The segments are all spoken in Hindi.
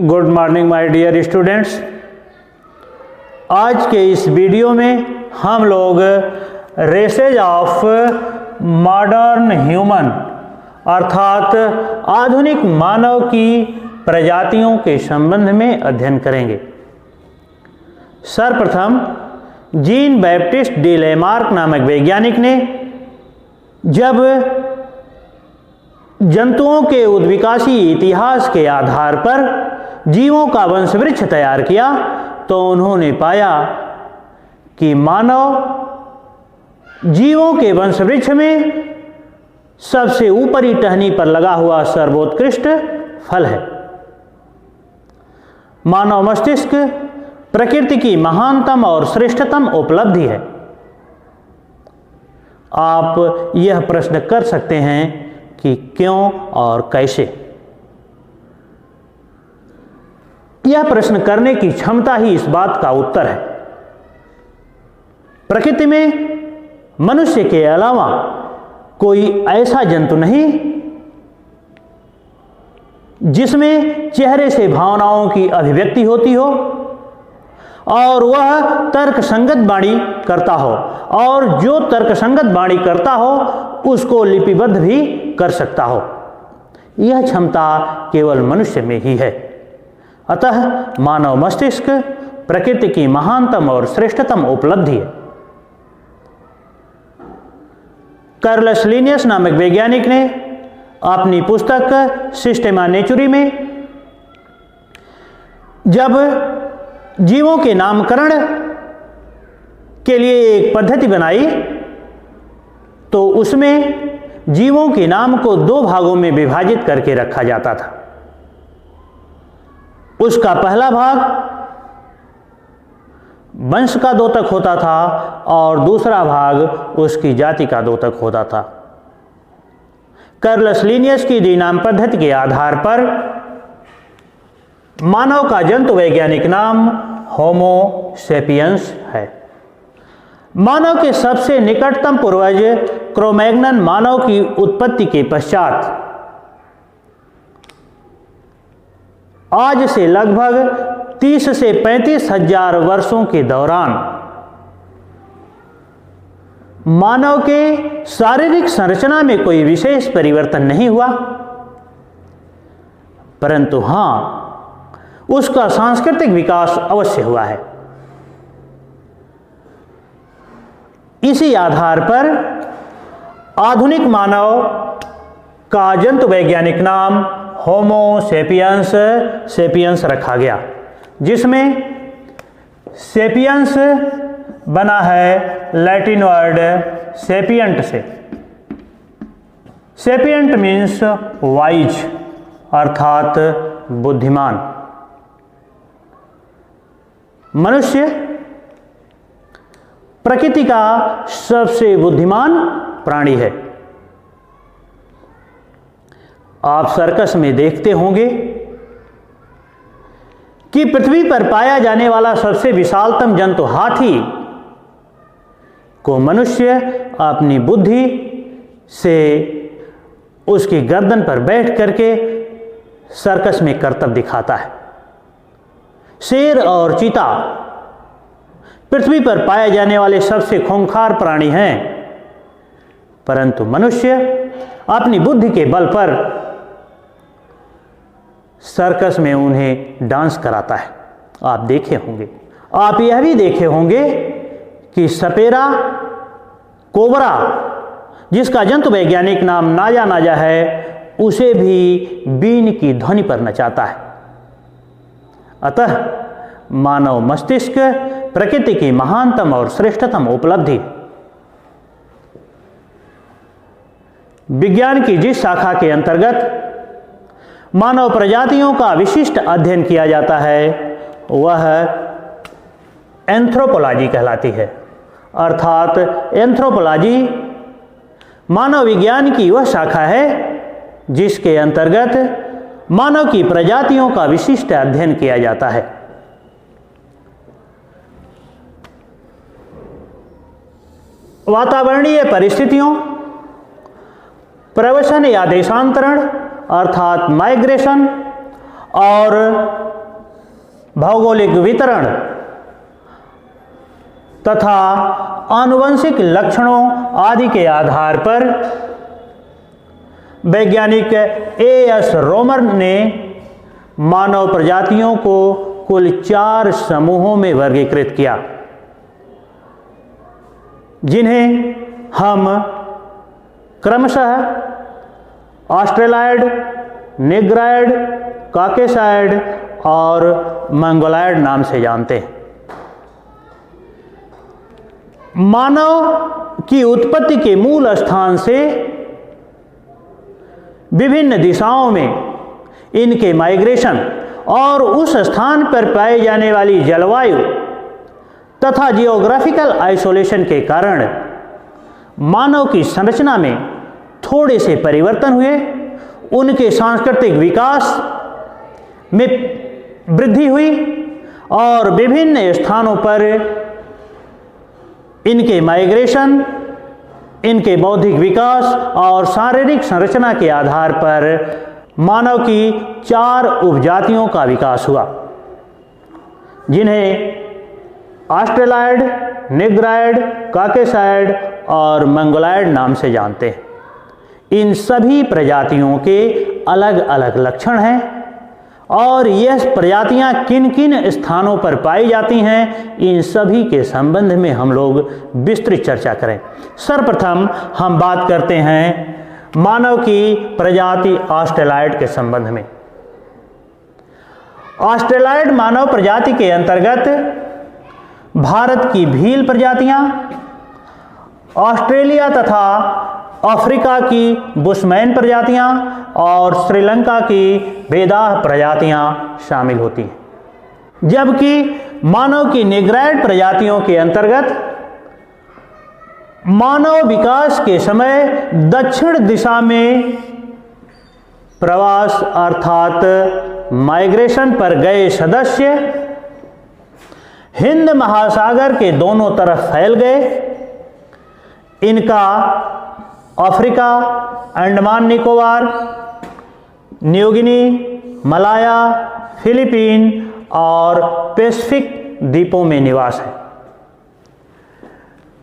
Good morning my dear students. आज के इस वीडियो में हम लोग रेसेज ऑफ मॉडर्न ह्यूमन अर्थात आधुनिक मानव की प्रजातियों के संबंध में अध्ययन करेंगे। सर्वप्रथम जीन बैप्टिस्ट डी लेमार्क नामक वैज्ञानिक ने जब जंतुओं के उद्विकासी इतिहास के आधार पर जीवों का वंशवृक्ष तैयार किया तो उन्होंने पाया कि मानव जीवों के वंशवृक्ष में सबसे ऊपरी टहनी पर लगा हुआ सर्वोत्कृष्ट फल है। मानव मस्तिष्क प्रकृति की महानतम और श्रेष्ठतम उपलब्धि है। आप यह प्रश्न कर सकते हैं कि क्यों और कैसे। यह प्रश्न करने की क्षमता ही इस बात का उत्तर है। प्रकृति में मनुष्य के अलावा कोई ऐसा जंतु नहीं जिसमें चेहरे से भावनाओं की अभिव्यक्ति होती हो और वह तर्कसंगत वाणी करता हो, और जो तर्कसंगत वाणी करता हो उसको लिपिबद्ध भी कर सकता हो। यह क्षमता केवल मनुष्य में ही है। अतः मानव मस्तिष्क प्रकृति की महानतम और श्रेष्ठतम उपलब्धि है। कार्लस लिनियस नामक वैज्ञानिक ने अपनी पुस्तक सिस्टेमा नेचुरी में जब जीवों के नामकरण के लिए एक पद्धति बनाई तो उसमें जीवों के नाम को दो भागों में विभाजित करके रखा जाता था। उसका पहला भाग वंश का द्योतक होता था और दूसरा भाग उसकी जाति का द्योतक होता था। कार्लस लिनियस की दी नाम पद्धति के आधार पर मानव का जंतु वैज्ञानिक नाम होमो सेपियंस है। मानव के सबसे निकटतम पूर्वज क्रो-मैग्नन मानव की उत्पत्ति के पश्चात आज से लगभग 30 से 35 हजार वर्षों के दौरान मानव के शारीरिक संरचना में कोई विशेष परिवर्तन नहीं हुआ, परंतु हां, उसका सांस्कृतिक विकास अवश्य हुआ है। इसी आधार पर आधुनिक मानव का जंतु वैज्ञानिक नाम होमो सेपियंस रखा गया, जिसमें सेपियंस बना है लैटिन वर्ड सेपियंट से। सेपियंट मीन्स वाइज अर्थात बुद्धिमान। मनुष्य प्रकृति का सबसे बुद्धिमान प्राणी है। आप सर्कस में देखते होंगे कि पृथ्वी पर पाया जाने वाला सबसे विशालतम जंतु हाथी को मनुष्य अपनी बुद्धि से उसकी गर्दन पर बैठ करके सर्कस में करतब दिखाता है। शेर और चीता पृथ्वी पर पाए जाने वाले सबसे खूंखार प्राणी हैं, परंतु मनुष्य अपनी बुद्धि के बल पर सर्कस में उन्हें डांस कराता है। आप देखे होंगे। आप यह भी देखे होंगे कि सपेरा कोबरा, जिसका जंतु वैज्ञानिक नाम नाजा है, उसे भी बीन की ध्वनि पर नचाता है। अतः मानव मस्तिष्क प्रकृति की महानतम और श्रेष्ठतम उपलब्धि। विज्ञान की जिस शाखा के अंतर्गत मानव प्रजातियों का विशिष्ट अध्ययन किया जाता है वह एंथ्रोपोलॉजी कहलाती है। अर्थात एंथ्रोपोलॉजी मानव विज्ञान की वह शाखा है जिसके अंतर्गत मानव की प्रजातियों का विशिष्ट अध्ययन किया जाता है। वातावरणीय परिस्थितियों, प्रवसन या देशांतरण अर्थात माइग्रेशन और भौगोलिक वितरण तथा आनुवंशिक लक्षणों आदि के आधार पर वैज्ञानिक A.S. रोमर ने मानव प्रजातियों को कुल 4 समूहों में वर्गीकृत किया, जिन्हें हम क्रमशः ऑस्ट्रेलॉयड, नेग्रायड, कॉकेसायड और मंगोलॉयड नाम से जानते हैं। मानव की उत्पत्ति के मूल स्थान से विभिन्न दिशाओं में इनके माइग्रेशन और उस स्थान पर पाई जाने वाली जलवायु तथा जियोग्राफिकल आइसोलेशन के कारण मानव की संरचना में थोड़े से परिवर्तन हुए, उनके सांस्कृतिक विकास में वृद्धि हुई और विभिन्न स्थानों पर इनके माइग्रेशन, इनके बौद्धिक विकास और शारीरिक संरचना के आधार पर मानव की 4 उपजातियों का विकास हुआ, जिन्हें ऑस्ट्रेलॉयड, नेग्रायड, कॉकेसायड और मंगोलॉयड नाम से जानते हैं। इन सभी प्रजातियों के अलग अलग लक्षण हैं और यह प्रजातियां किन किन स्थानों पर पाई जाती हैं, इन सभी के संबंध में हम लोग विस्तृत चर्चा करें। सर्वप्रथम हम बात करते हैं मानव की प्रजाति ऑस्ट्रेलॉयड के संबंध में। ऑस्ट्रेलॉयड मानव प्रजाति के अंतर्गत भारत की भील प्रजातियां, ऑस्ट्रेलिया तथा अफ्रीका की बुशमैन प्रजातियां और श्रीलंका की बेदाह प्रजातियां शामिल होती हैं, जबकि मानव की नेग्रायड प्रजातियों के अंतर्गत मानव विकास के समय दक्षिण दिशा में प्रवास अर्थात माइग्रेशन पर गए सदस्य हिंद महासागर के दोनों तरफ फैल गए। इनका Africa, Andaman Nicobar, New Guinea, Malaya, Philippine और पैसिफिक द्वीपों में निवास है।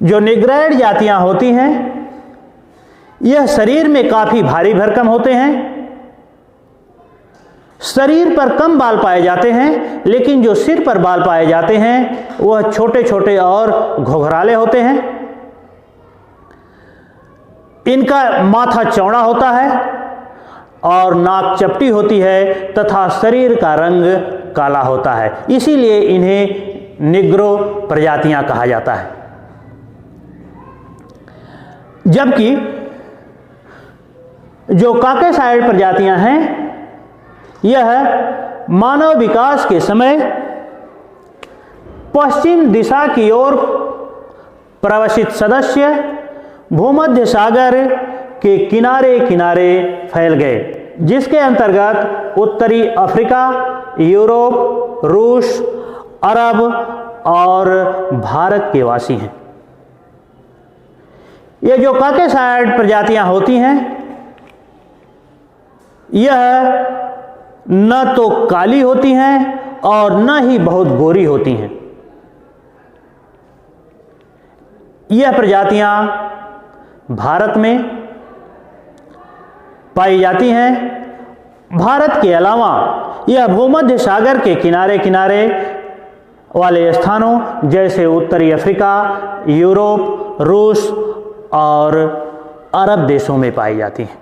जो नेग्रायड जातियां होती हैं, यह शरीर में काफी भारी भरकम होते हैं। शरीर पर कम बाल पाए जाते हैं, लेकिन जो सिर पर बाल पाए जाते हैं वह छोटे छोटे और घुघराले होते हैं। इनका माथा चौड़ा होता है और नाक चपटी होती है तथा शरीर का रंग काला होता है, इसीलिए इन्हें निग्रो प्रजातियां कहा जाता है। जबकि जो कॉकेसायड प्रजातियां हैं, यह मानव विकास के समय पश्चिम दिशा की ओर प्रवसित सदस्य भूमध्य सागर के किनारे किनारे फैल गए, जिसके अंतर्गत उत्तरी अफ्रीका, यूरोप, रूस, अरब और भारत के वासी हैं। ये जो कॉकेसायड प्रजातियां होती हैं, यह न तो काली होती हैं और न ही बहुत गोरी होती हैं। यह प्रजातियां भारत में पाई जाती हैं। भारत के अलावा यह भूमध्य सागर के किनारे किनारे वाले स्थानों जैसे उत्तरी अफ्रीका, यूरोप, रूस और अरब देशों में पाई जाती हैं।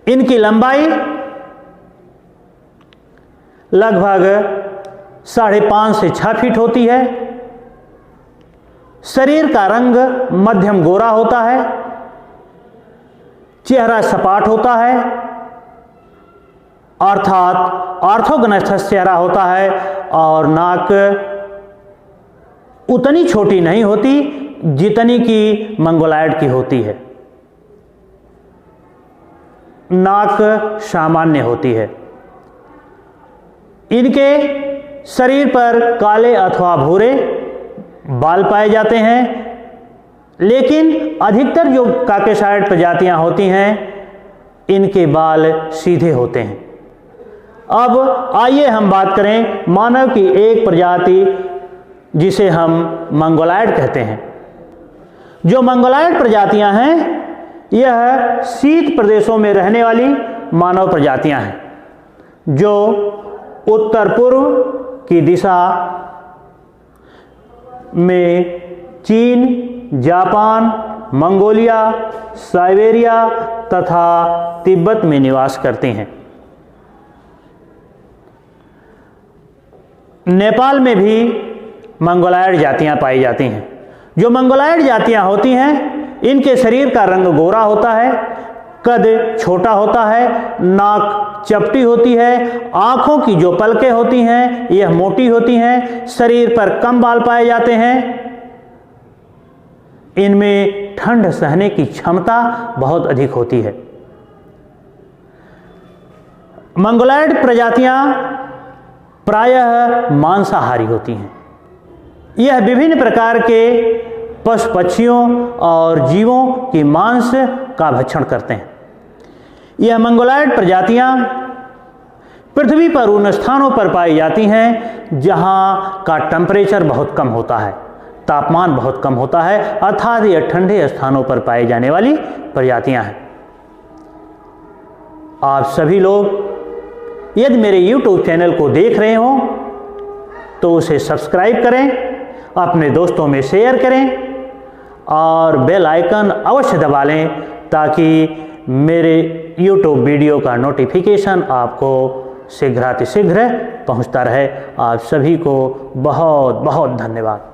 इनकी लंबाई लगभग 5.5 से 6 फीट होती है। शरीर का रंग मध्यम गोरा होता है, चेहरा सपाट होता है अर्थात ऑर्थोगोनस चेहरा होता है और नाक उतनी छोटी नहीं होती जितनी कि मंगोलॉयड की होती है। नाक सामान्य होती है। इनके शरीर पर काले अथवा भूरे बाल पाए जाते हैं, लेकिन अधिकतर जो कॉकेसायड प्रजातियां होती हैं इनके बाल सीधे होते हैं। अब आइए हम बात करें मानव की एक प्रजाति जिसे हम मंगोलायड कहते हैं। जो मंगोलायड प्रजातियां हैं यह शीत प्रदेशों में रहने वाली मानव प्रजातियां हैं, जो उत्तर पूर्व की दिशा में चीन, जापान, मंगोलिया, साइबेरिया तथा तिब्बत में निवास करते हैं। नेपाल में भी मंगोलायड जातियां पाई जाती हैं। जो मंगोलायड जातियां होती हैं इनके शरीर का रंग गोरा होता है, कद छोटा होता है, नाक चपटी होती है, आँखों की जो पलकें होती हैं यह मोटी होती हैं, शरीर पर कम बाल पाए जाते हैं। इनमें ठंड सहने की क्षमता बहुत अधिक होती है। मंगोलायड प्रजातियां प्रायः मांसाहारी होती हैं। यह विभिन्न प्रकार के पशु पक्षियों और जीवों की मांस का भक्षण करते हैं। यह मंगोलायड प्रजातियां पृथ्वी पर उन स्थानों पर पाई जाती हैं जहां का टेम्परेचर बहुत कम होता है, तापमान बहुत कम होता है, अर्थात यह ठंडे स्थानों पर पाई जाने वाली प्रजातियां हैं। आप सभी लोग यदि मेरे YouTube चैनल को देख रहे हो तो उसे सब्सक्राइब करें, अपने दोस्तों में शेयर करें और बेल आइकन अवश्य दबा लें ताकि मेरे YouTube वीडियो का नोटिफिकेशन आपको शीघ्रातिशीघ्र पहुंचता रहे। आप सभी को बहुत बहुत धन्यवाद।